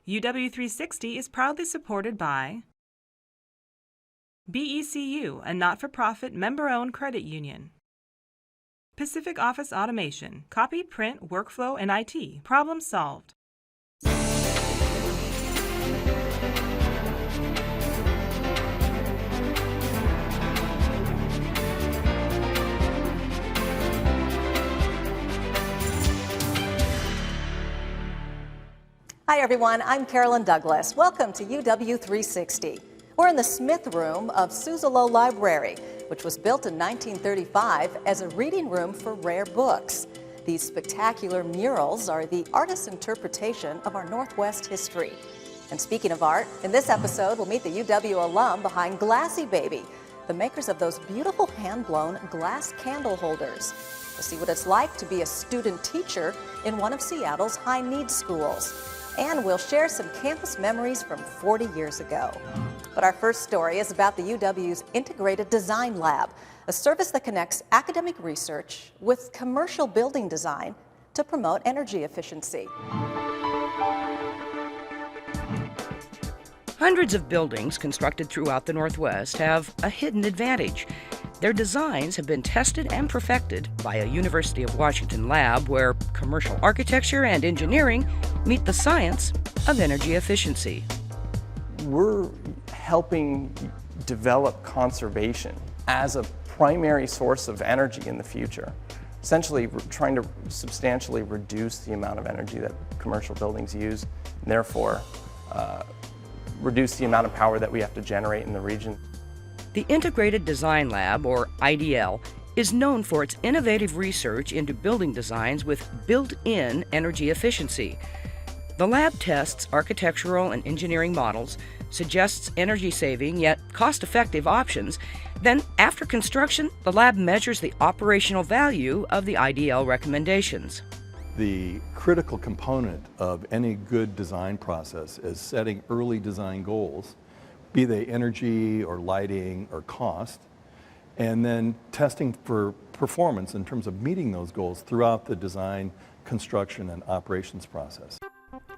UW360 is proudly supported by BECU, a not-for-profit member-owned credit union. Pacific Office Automation, copy, print, workflow, and IT. Problem solved. Hi everyone, I'm Carolyn Douglas. Welcome to UW360. We're in the Smith Room of Suzzallo Library, which was built in 1935 as a reading room for rare books. These spectacular murals are the artist's interpretation of our Northwest history. And speaking of art, in this episode we'll meet the UW alum behind Glassy Baby, the makers of those beautiful hand-blown glass candle holders. We'll see what it's like to be a student teacher in one of Seattle's high-needs schools. And we'll share some campus memories from 40 years ago. But our first story is about the UW's Integrated Design Lab, a service that connects academic research with commercial building design to promote energy efficiency. Hundreds of buildings constructed throughout the Northwest have a hidden advantage. Their designs have been tested and perfected by a University of Washington lab where commercial architecture and engineering meet the science of energy efficiency. We're helping develop conservation as a primary source of energy in the future. Essentially, we're trying to substantially reduce the amount of energy that commercial buildings use, and therefore reduce the amount of power that we have to generate in the region. The Integrated Design Lab, or IDL, is known for its innovative research into building designs with built-in energy efficiency. The lab tests architectural and engineering models, suggests energy-saving yet cost-effective options. Then, after construction, the lab measures the operational value of the IDL recommendations. The critical component of any good design process is setting early design goals, be they energy or lighting or cost, and then testing for performance in terms of meeting those goals throughout the design, construction, and operations process.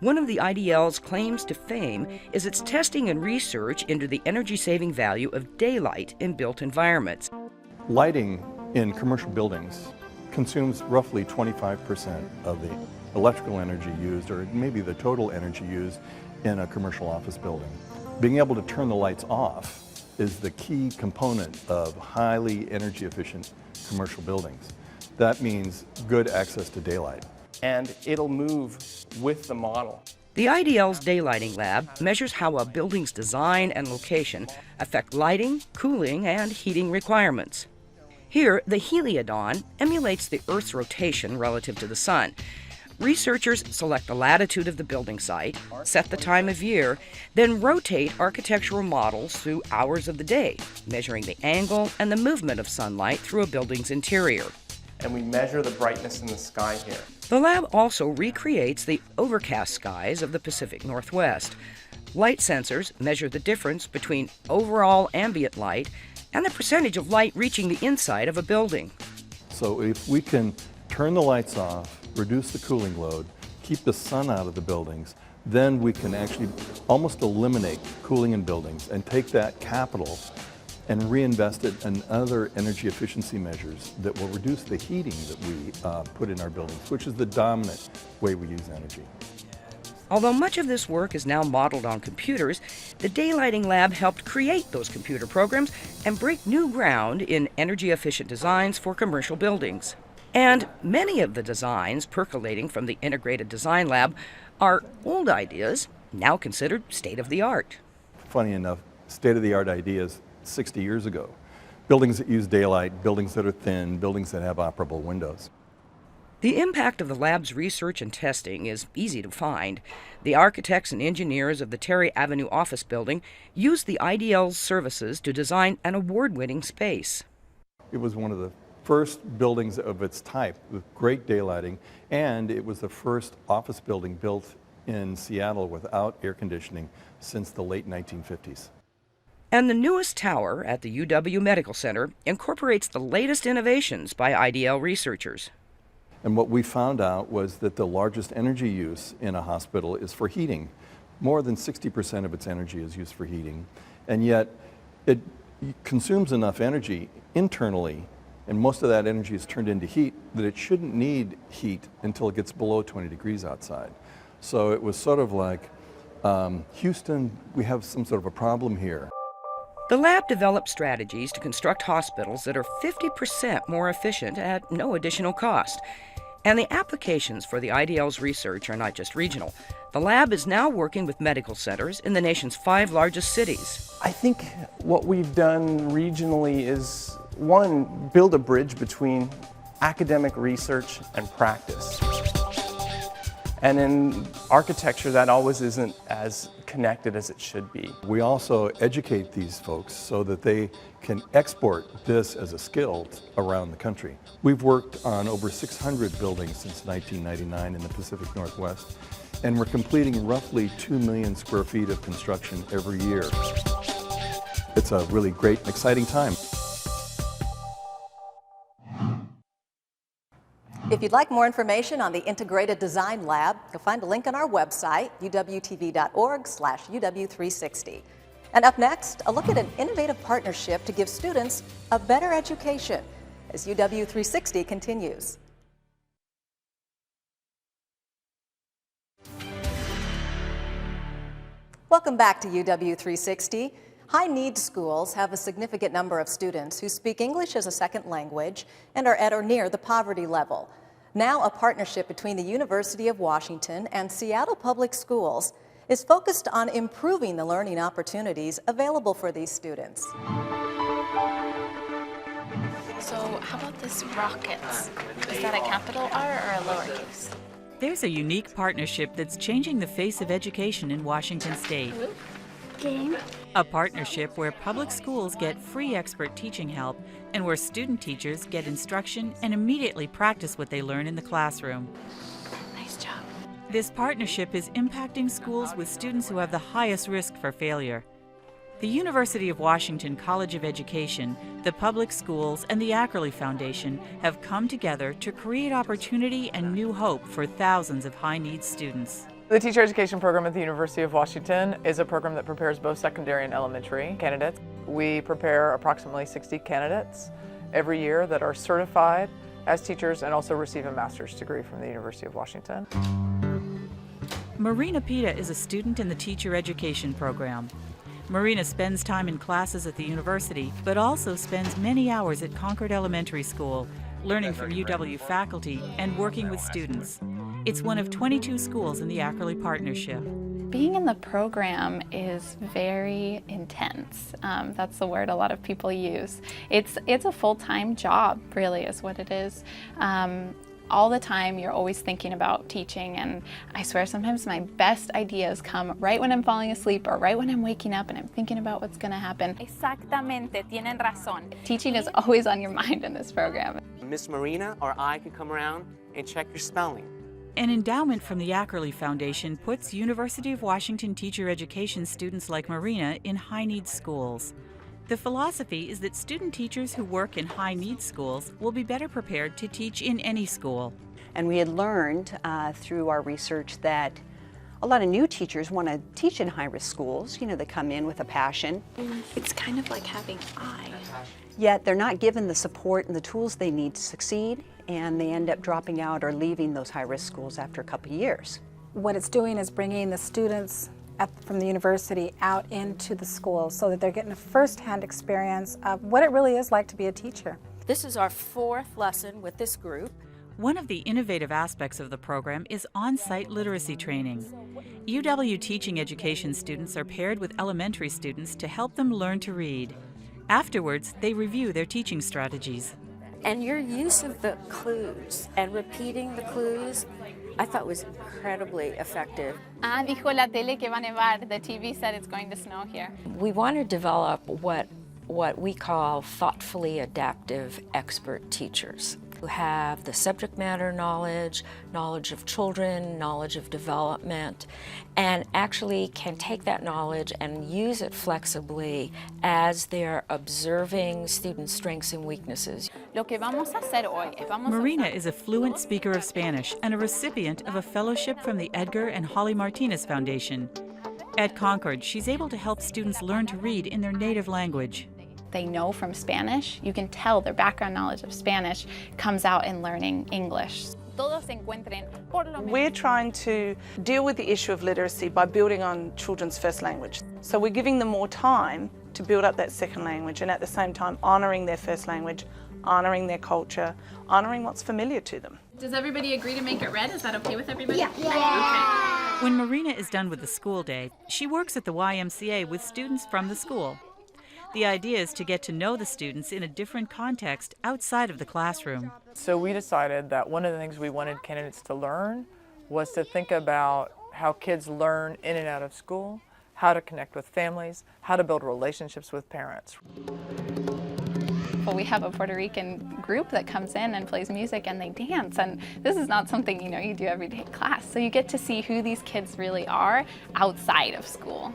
One of the IDL's claims to fame is its testing and research into the energy-saving value of daylight in built environments. Lighting in commercial buildings consumes roughly 25% of the electrical energy used, or maybe the total energy used in a commercial office building. Being able to turn the lights off is the key component of highly energy efficient commercial buildings. That means good access to daylight. And it'll move with the model. The IDL's daylighting lab measures how a building's design and location affect lighting, cooling, and heating requirements. Here, the heliodon emulates the Earth's rotation relative to the sun. Researchers select the latitude of the building site, set the time of year, then rotate architectural models through hours of the day, measuring the angle and the movement of sunlight through a building's interior. And we measure the brightness in the sky here. The lab also recreates the overcast skies of the Pacific Northwest. Light sensors measure the difference between overall ambient light and the percentage of light reaching the inside of a building. So if we can turn the lights off, reduce the cooling load, keep the sun out of the buildings, then we can actually almost eliminate cooling in buildings and take that capital and reinvest it in other energy efficiency measures that will reduce the heating that we put in our buildings, which is the dominant way we use energy. Although much of this work is now modeled on computers, the daylighting lab helped create those computer programs and break new ground in energy-efficient designs for commercial buildings. And many of the designs percolating from the Integrated Design Lab are old ideas, now considered state-of-the-art. Funny enough, state-of-the-art ideas 60 years ago. Buildings that use daylight, buildings that are thin, buildings that have operable windows. The impact of the lab's research and testing is easy to find. The architects and engineers of the Terry Avenue office building used the IDL's services to design an award-winning space. It was one of the first buildings of its type with great daylighting, and it was the first office building built in Seattle without air conditioning since the late 1950s. And the newest tower at the UW Medical Center incorporates the latest innovations by IDL researchers. And what we found out was that the largest energy use in a hospital is for heating. More than 60% of its energy is used for heating, and yet it consumes enough energy internally, and most of that energy is turned into heat, that it shouldn't need heat until it gets below 20 degrees outside. So it was sort of like, Houston, we have some sort of a problem here. The lab developed strategies to construct hospitals that are 50% more efficient at no additional cost. And the applications for the IDL's research are not just regional. The lab is now working with medical centers in the nation's 5 largest cities. I think what we've done regionally is, one, build a bridge between academic research and practice. And in architecture, that always isn't as connected as it should be. We also educate these folks so that they can export this as a skill around the country. We've worked on over 600 buildings since 1999 in the Pacific Northwest, and we're completing roughly 2 million square feet of construction every year. It's a really great and exciting time. If you'd like more information on the Integrated Design Lab, you'll find a link on our website, uwtv.org/uw360. And up next, a look at an innovative partnership to give students a better education as UW360 continues. Welcome back to UW360. High-needs schools have a significant number of students who speak English as a second language and are at or near the poverty level. Now, a partnership between the University of Washington and Seattle Public Schools is focused on improving the learning opportunities available for these students. So how about this rockets? Is that a capital R or a lowercase? There's a unique partnership that's changing the face of education in Washington State. Game. A partnership where public schools get free expert teaching help and where student teachers get instruction and immediately practice what they learn in the classroom. Nice job. This partnership is impacting schools with students who have the highest risk for failure. The University of Washington College of Education, the public schools, and the Ackerley Foundation have come together to create opportunity and new hope for thousands of high-needs students. The Teacher Education Program at the University of Washington is a program that prepares both secondary and elementary candidates. We prepare approximately 60 candidates every year that are certified as teachers and also receive a master's degree from the University of Washington. Marina Pita is a student in the Teacher Education Program. Marina spends time in classes at the university, but also spends many hours at Concord Elementary School, learning from UW faculty and working with students. It's one of 22 schools in the Ackerley Partnership. Being in the program is very intense. That's the word a lot of people use. It's a full-time job, really, is what it is. All the time you're always thinking about teaching, and I swear sometimes my best ideas come right when I'm falling asleep or right when I'm waking up and I'm thinking about what's going to happen. Exactamente, tienen razón. Teaching is always on your mind in this program. Miss Marina or I could come around and check your spelling. An endowment from the Ackerley Foundation puts University of Washington teacher education students like Marina in high-needs schools. The philosophy is that student teachers who work in high-needs schools will be better prepared to teach in any school. And we had learned through our research that a lot of new teachers want to teach in high-risk schools. You know, they come in with a passion. It's kind of like having eye. Yet they're not given the support and the tools they need to succeed, and they end up dropping out or leaving those high-risk schools after a couple of years. What it's doing is bringing the students from the university out into the schools so that they're getting a first-hand experience of what it really is like to be a teacher. This is our 4th lesson with this group. One of the innovative aspects of the program is on-site literacy training. UW teaching education students are paired with elementary students to help them learn to read. Afterwards, they review their teaching strategies. And your use of the clues and repeating the clues, I thought was incredibly effective. Dijo la tele que va a nevar. The TV said it's going to snow here. We want to develop what we call thoughtfully adaptive expert teachers who have the subject matter knowledge, knowledge of children, knowledge of development, and actually can take that knowledge and use it flexibly as they're observing students' strengths and weaknesses. Marina is a fluent speaker of Spanish and a recipient of a fellowship from the Edgar and Holly Martinez Foundation. At Concord, she's able to help students learn to read in their native language. They know from Spanish. You can tell their background knowledge of Spanish comes out in learning English. We're trying to deal with the issue of literacy by building on children's first language. So we're giving them more time to build up that second language and at the same time honouring their first language, honouring their culture, honouring what's familiar to them. Does everybody agree to make it red? Is that okay with everybody? Yeah. Okay. When Marina is done with the school day, she works at the YMCA with students from the school. The idea is to get to know the students in a different context outside of the classroom. So we decided that one of the things we wanted candidates to learn was to think about how kids learn in and out of school, how to connect with families, how to build relationships with parents. Well, we have a Puerto Rican group that comes in and plays music and they dance, and this is not something you do every day in class. So you get to see who these kids really are outside of school.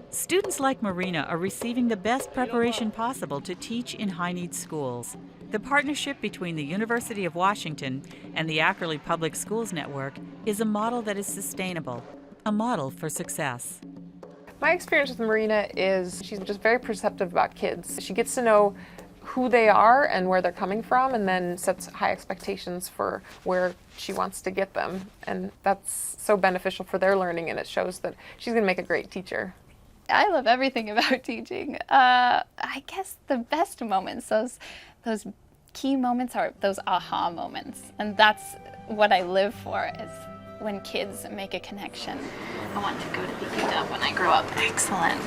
Students like Marina are receiving the best preparation possible to teach in high-needs schools. The partnership between the University of Washington and the Ackerley Public Schools Network is a model that is sustainable, a model for success. My experience with Marina is she's just very perceptive about kids. She gets to know who they are and where they're coming from, and then sets high expectations for where she wants to get them. And that's so beneficial for their learning, and it shows that she's going to make a great teacher. I love everything about teaching. I guess the best moments, those key moments are those aha moments. And that's what I live for, is when kids make a connection. I want to go to the UW when I grow up. Excellent.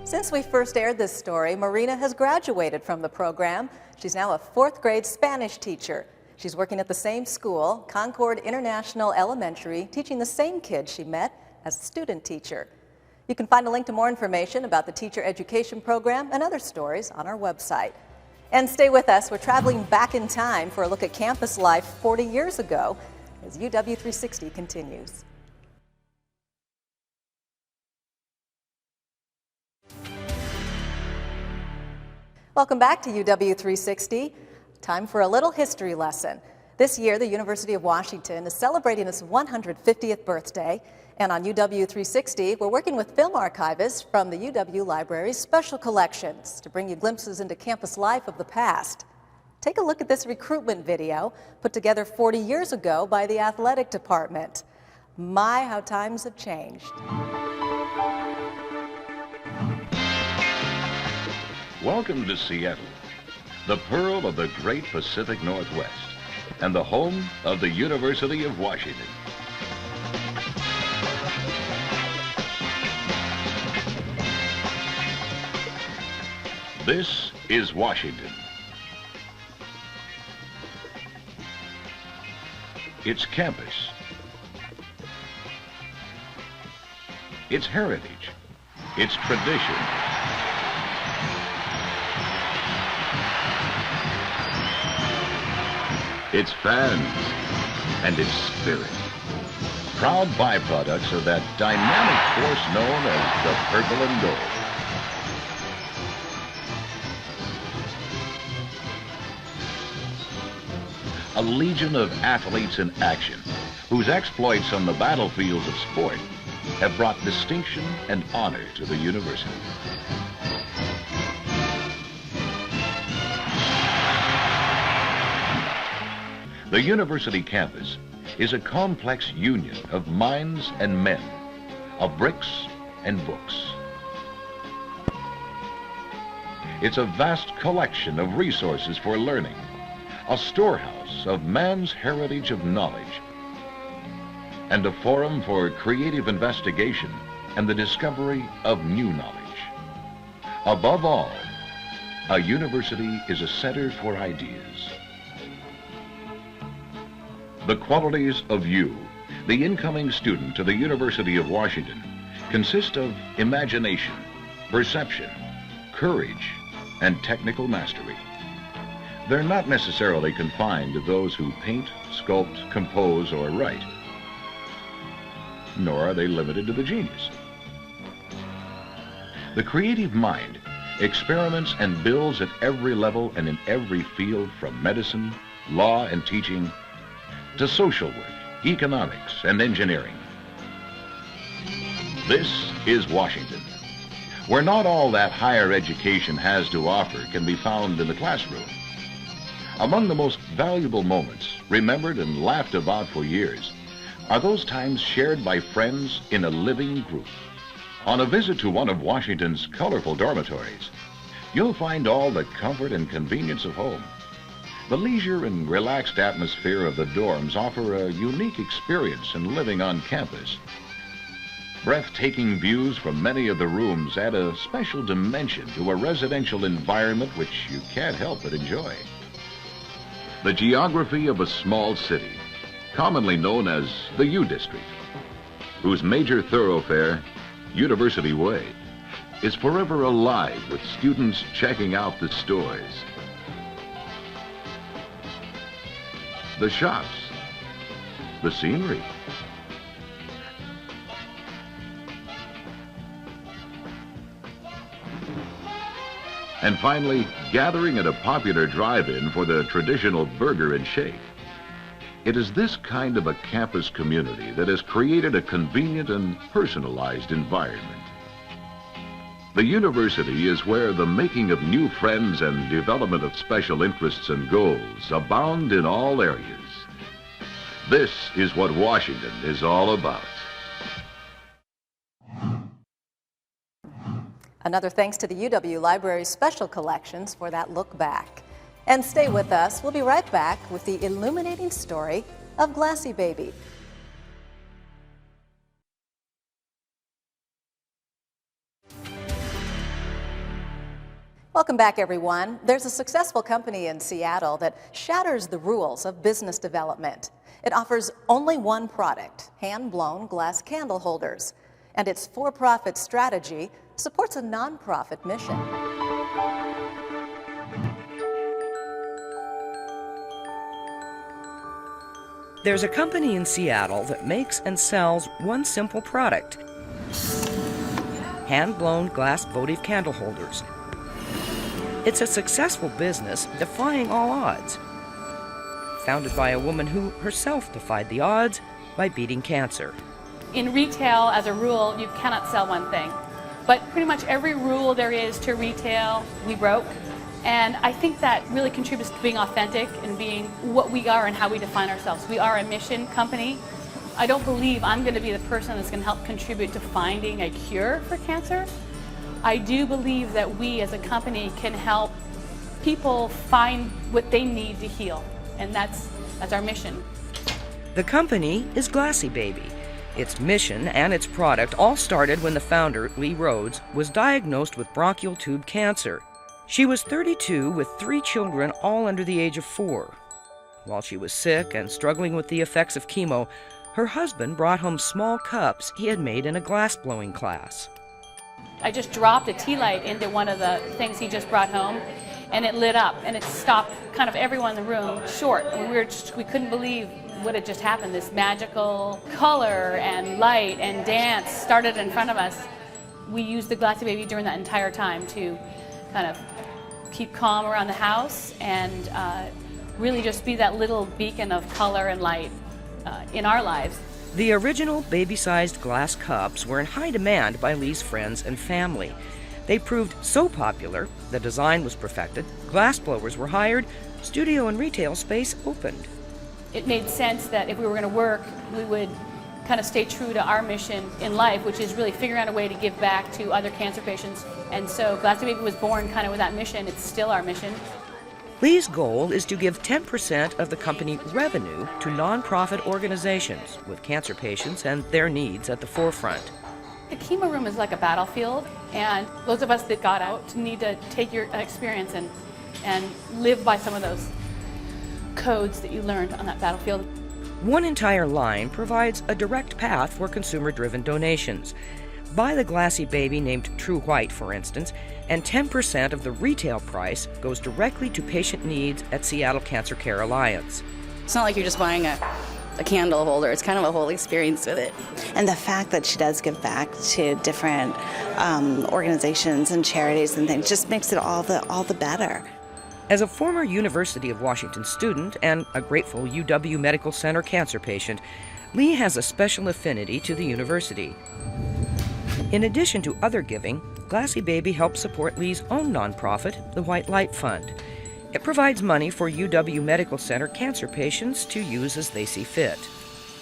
Since we first aired this story, Marina has graduated from the program. She's now a 4th grade Spanish teacher. She's working at the same school, Concord International Elementary, teaching the same kids she met as a student teacher. You can find a link to more information about the teacher education program and other stories on our website. And stay with us. We're traveling back in time for a look at campus life 40 years ago as UW360 continues. Welcome back to UW360. Time for a little history lesson. This year, the University of Washington is celebrating its 150th birthday. And on UW360, we're working with film archivists from the UW Library's special collections to bring you glimpses into campus life of the past. Take a look at this recruitment video put together 40 years ago by the athletic department. My, how times have changed. Welcome to Seattle, the pearl of the great Pacific Northwest and the home of the University of Washington. This is Washington. Its campus, its heritage, its tradition, its fans, and its spirit. Proud byproducts of that dynamic force known as the purple and gold. A legion of athletes in action whose exploits on the battlefields of sport have brought distinction and honor to the university. The university campus is a complex union of minds and men, of bricks and books. It's a vast collection of resources for learning, a storehouse of man's heritage of knowledge, and a forum for creative investigation and the discovery of new knowledge. Above all, a university is a center for ideas. The qualities of you, the incoming student to the University of Washington, consist of imagination, perception, courage, and technical mastery. They're not necessarily confined to those who paint, sculpt, compose, or write, nor are they limited to the genius. The creative mind experiments and builds at every level and in every field, from medicine, law, and teaching, to social work, economics, and engineering. This is Washington, where not all that higher education has to offer can be found in the classroom. Among the most valuable moments, remembered and laughed about for years, are those times shared by friends in a living group. On a visit to one of Washington's colorful dormitories, you'll find all the comfort and convenience of home. The leisure and relaxed atmosphere of the dorms offer a unique experience in living on campus. Breathtaking views from many of the rooms add a special dimension to a residential environment which you can't help but enjoy. The geography of a small city, commonly known as the U District, whose major thoroughfare, University Way, is forever alive with students checking out the stores, the shops, the scenery, and finally, gathering at a popular drive-in for the traditional burger and shake. It is this kind of a campus community that has created a convenient and personalized environment. The university is where the making of new friends and development of special interests and goals abound in all areas. This is what Washington is all about. Another thanks to the UW Library's special collections for that look back. And stay with us. We'll be right back with the illuminating story of Glassy Baby. Welcome back, everyone. There's a successful company in Seattle that shatters the rules of business development. It offers only one product, hand-blown glass candle holders. And its for-profit strategy supports a nonprofit mission. There's a company in Seattle that makes and sells one simple product: hand-blown glass votive candle holders. It's a successful business defying all odds. Founded by a woman who herself defied the odds by beating cancer. In retail, as a rule, you cannot sell one thing. But pretty much every rule there is to retail, we broke. And I think that really contributes to being authentic and being what we are and how we define ourselves. We are a mission company. I don't believe I'm going to be the person that's going to help contribute to finding a cure for cancer. I do believe that we as a company can help people find what they need to heal. And that's our mission. The company is Glassy Baby. Its mission and its product all started when the founder, Lee Rhodes, was diagnosed with bronchial tube cancer. She was 32 with 3 children, all under the age of 4. While she was sick and struggling with the effects of chemo, her husband brought home small cups he had made in a glass-blowing class. I just dropped a tea light into one of the things he just brought home, and it lit up, and it stopped kind of everyone in the room short. And we couldn't believe what had just happened. This magical color and light and dance started in front of us. We used the Glassy Baby during that entire time to kind of keep calm around the house and really just be that little beacon of color and light in our lives. The original baby-sized glass cups were in high demand by Lee's friends and family. They proved so popular, the design was perfected, glass blowers were hired, studio and retail space opened. It made sense that if we were going to work, we would kind of stay true to our mission in life, which is really figuring out a way to give back to other cancer patients. And so Glassy Baby was born kind of with that mission. It's still our mission. Lee's goal is to give 10% of the company revenue to nonprofit organizations with cancer patients and their needs at the forefront. The chemo room is like a battlefield, and those of us that got out need to take your experience and live by some of those codes that you learned on that battlefield. One entire line provides a direct path for consumer-driven donations. Buy the Glassy Baby named True White, for instance, and 10% of the retail price goes directly to patient needs at Seattle Cancer Care Alliance. It's not like you're just buying a candle holder. It's kind of a whole experience with it. And the fact that she does give back to different organizations and charities and things just makes it all the better. As a former University of Washington student and a grateful UW Medical Center cancer patient, Lee has a special affinity to the university. In addition to other giving, Glassy Baby helps support Lee's own nonprofit, the White Light Fund. It provides money for UW Medical Center cancer patients to use as they see fit.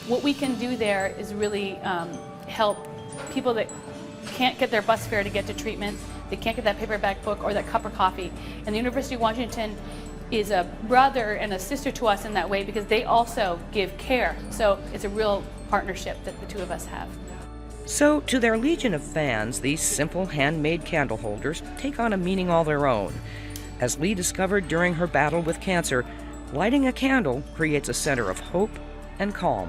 What we can do there is really help people that can't get their bus fare to get to treatment, they can't get that paperback book or that cup of coffee. And the University of Washington is a brother and a sister to us in that way because they also give care. So it's a real partnership that the two of us have. So, to their legion of fans, these simple handmade candle holders take on a meaning all their own. As Lee discovered during her battle with cancer, lighting a candle creates a center of hope and calm.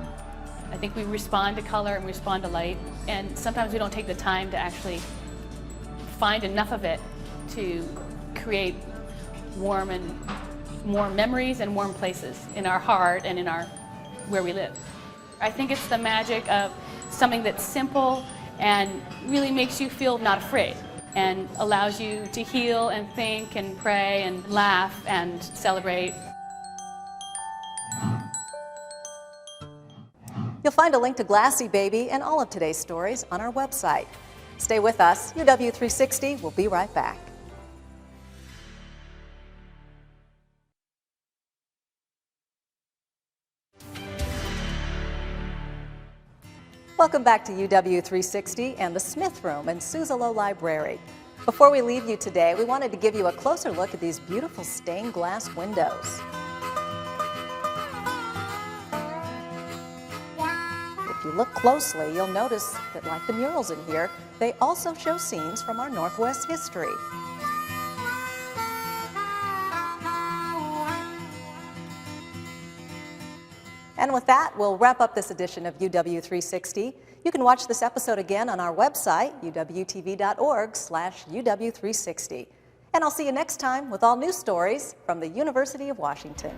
I think we respond to color and respond to light, and sometimes we don't take the time to actually find enough of it to create warm memories and warm places in our heart and in where we live. I think it's the magic of something that's simple and really makes you feel not afraid and allows you to heal and think and pray and laugh and celebrate. You'll find a link to Glassy Baby and all of today's stories on our website. Stay with us. UW360 will be right back. Welcome back to UW360 and the Smith Room in Suzzallo Library. Before we leave you today, we wanted to give you a closer look at these beautiful stained glass windows. If you look closely, you'll notice that, like the murals in here, they also show scenes from our Northwest history. And with that, we'll wrap up this edition of UW360. You can watch this episode again on our website, uwtv.org/UW360. And I'll see you next time with all new stories from the University of Washington.